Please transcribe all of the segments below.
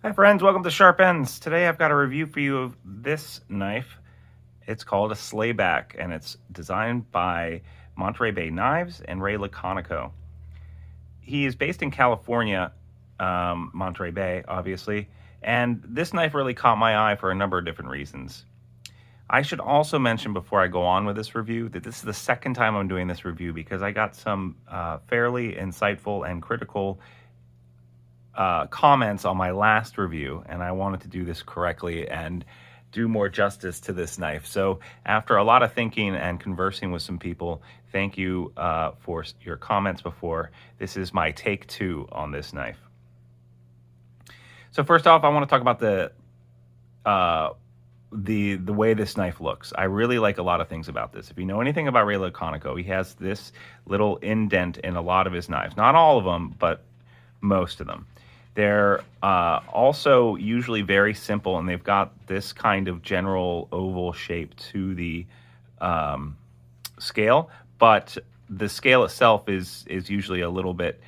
Hi friends, welcome to Sharp Ends. Today I've got a review for you of this knife. It's called a Slayback and it's designed by Monterey Bay Knives and Ray Laconico. He is based in California, Monterey Bay, obviously, and this knife really caught my eye for a number of different reasons. I should also mention before I go on with this review that this is the second time I'm doing this review because I got some fairly insightful and critical comments on my last review, and I wanted to do this correctly and do more justice to this knife. So after a lot of thinking and conversing with some people, thank you for your comments before. This is my take 2 on this knife. So first off, I want to talk about the way this knife looks. I really like a lot of things about this. If you know anything about Ray Laconico, he has this little indent in a lot of his knives. Not all of them, but most of them. They're also usually very simple, and they've got this kind of general oval shape to the scale, but the scale itself is usually a little bit,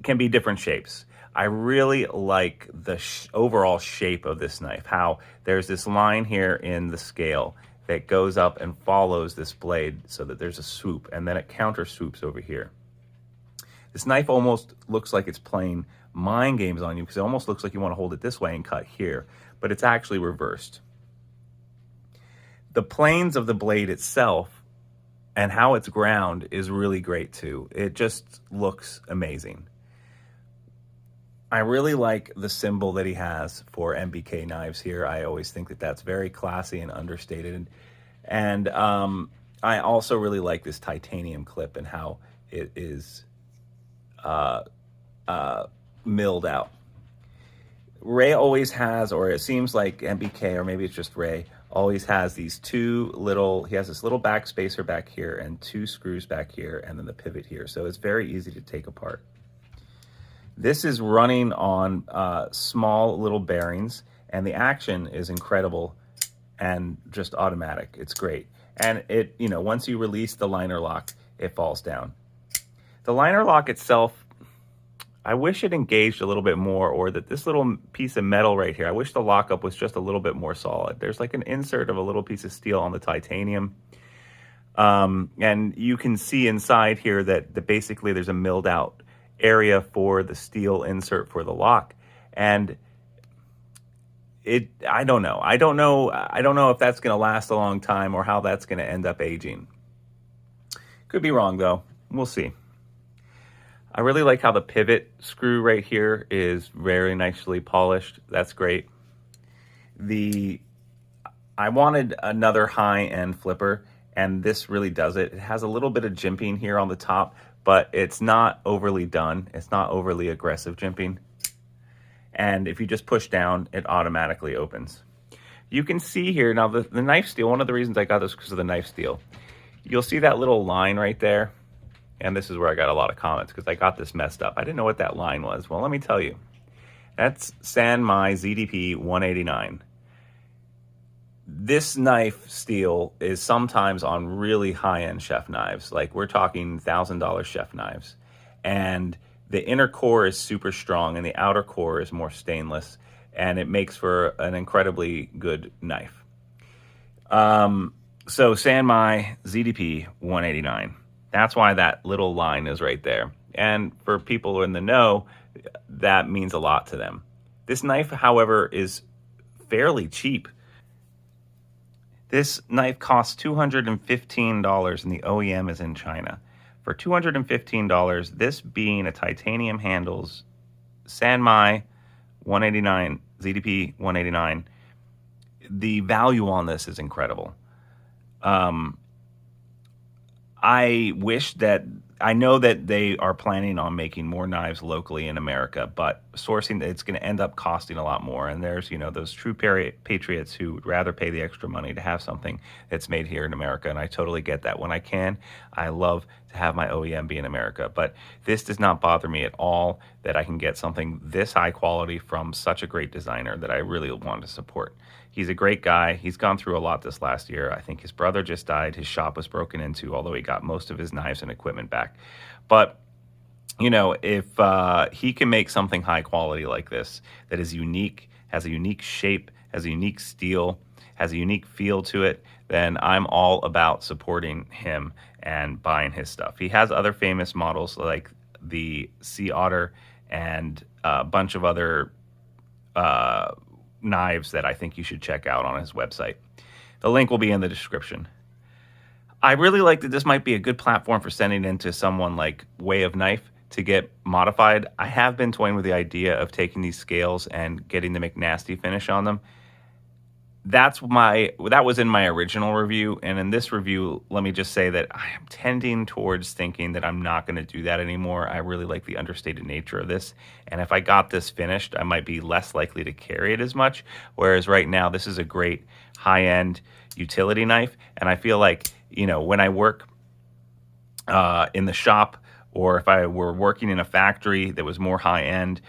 can be different shapes. I really like the overall shape of this knife, how there's this line here in the scale that goes up and follows this blade so that there's a swoop, and then it counter swoops over here. This knife almost looks like it's playing mind games on you because it almost looks like you want to hold it this way and cut here, but it's actually reversed. The planes of the blade itself and how it's ground is really great too. It just looks amazing. I really like the symbol that he has for MBK knives here. I always think that that's very classy and understated. And I also really like this titanium clip and how it is milled out. Ray always has, or it seems like MBK, or maybe it's just Ray, always has these two little, he has this little back spacer back here and 2 screws back here and then the pivot here. So it's very easy to take apart. This is running on small little bearings, and the action is incredible and just automatic. It's great. And it, once you release the liner lock, it falls down. The liner lock itself, I wish it engaged a little bit more, or that this little piece of metal right here, I wish the lockup was just a little bit more solid. There's like an insert of a little piece of steel on the titanium. And you can see inside here that basically there's a milled out area for the steel insert for the lock. And I don't know if that's going to last a long time or how that's going to end up aging. Could be wrong though. We'll see. I really like how the pivot screw right here is very nicely polished. That's great. I wanted another high-end flipper, and this really does it. It has a little bit of jimping here on the top, but it's not overly done. It's not overly aggressive jimping. And if you just push down, it automatically opens. You can see here, now the knife steel, one of the reasons I got this because of the knife steel. You'll see that little line right there. And this is where I got a lot of comments because I got this messed up. I didn't know what that line was. Well, let me tell you. That's San Mai ZDP-189. This knife steel is sometimes on really high-end chef knives. Like we're talking $1,000 chef knives. And the inner core is super strong and the outer core is more stainless. And it makes for an incredibly good knife. So San Mai ZDP-189. That's why that little line is right there. And for people in the know, that means a lot to them. This knife, however, is fairly cheap. This knife costs $215 and the OEM is in China. For $215, this being a titanium handles San Mai 189, ZDP-189, the value on this is incredible. I know that they are planning on making more knives locally in America, but sourcing, it's going to end up costing a lot more. And there's, those true patriots who would rather pay the extra money to have something that's made here in America. And I totally get that. When I can, I love to have my OEM be in America. But this does not bother me at all that I can get something this high quality from such a great designer that I really want to support. He's a great guy. He's gone through a lot this last year. I think his brother just died. His shop was broken into, although he got most of his knives and equipment back. But you know, if he can make something high quality like this that is unique, has a unique shape, has a unique steel, has a unique feel to it, then I'm all about supporting him and buying his stuff. He has other famous models like the Sea Otter and a bunch of other knives that I think you should check out on his website. The link will be in the description. I really like that this might be a good platform for sending into someone like Way of Knife to get modified. I have been toying with the idea of taking these scales and getting the McNasty finish on them. That was in my original review, and in this review, let me just say that I am tending towards thinking that I'm not going to do that anymore. I really like the understated nature of this, and if I got this finished, I might be less likely to carry it as much, whereas right now, this is a great high-end utility knife, and I feel like, you know, when I work in the shop, or if I were working in a factory that was more high-end,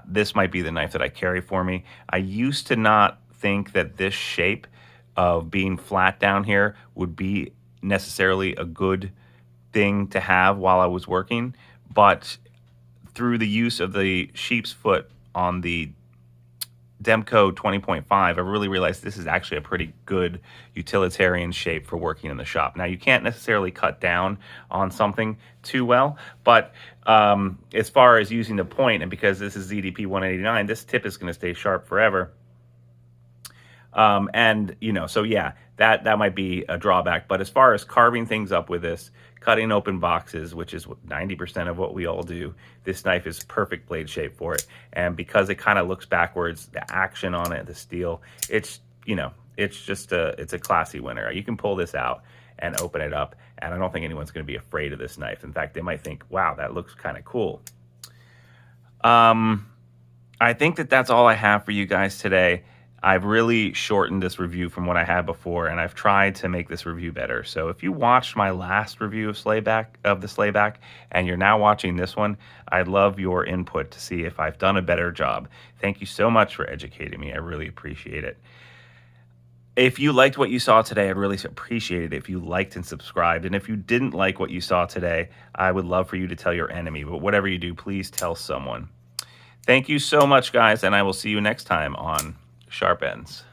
this might be the knife that I carry for me. I used to not think that this shape of being flat down here would be necessarily a good thing to have while I was working, but through the use of the sheep's foot on the Demco 20.5, I really realized this is actually a pretty good utilitarian shape for working in the shop. Now, you can't necessarily cut down on something too well, but as far as using the point, and because this is ZDP-189, this tip is going to stay sharp forever. And, you know, so yeah, that might be a drawback. But as far as carving things up with this, cutting open boxes, which is 90% of what we all do, this knife is perfect blade shape for it. And because it kind of looks backwards, the action on it, the steel, it's, you know, it's just it's a classy winner. You can pull this out and open it up, and I don't think anyone's going to be afraid of this knife. In fact, they might think, wow, that looks kind of cool. I think that's all I have for you guys today. I've really shortened this review from what I had before, and I've tried to make this review better. So if you watched my last review of the Slayback, and you're now watching this one, I'd love your input to see if I've done a better job. Thank you so much for educating me. I really appreciate it. If you liked what you saw today, I'd really appreciate it if you liked and subscribed. And if you didn't like what you saw today, I would love for you to tell your enemy. But whatever you do, please tell someone. Thank you so much, guys, and I will see you next time on Sharp Ends.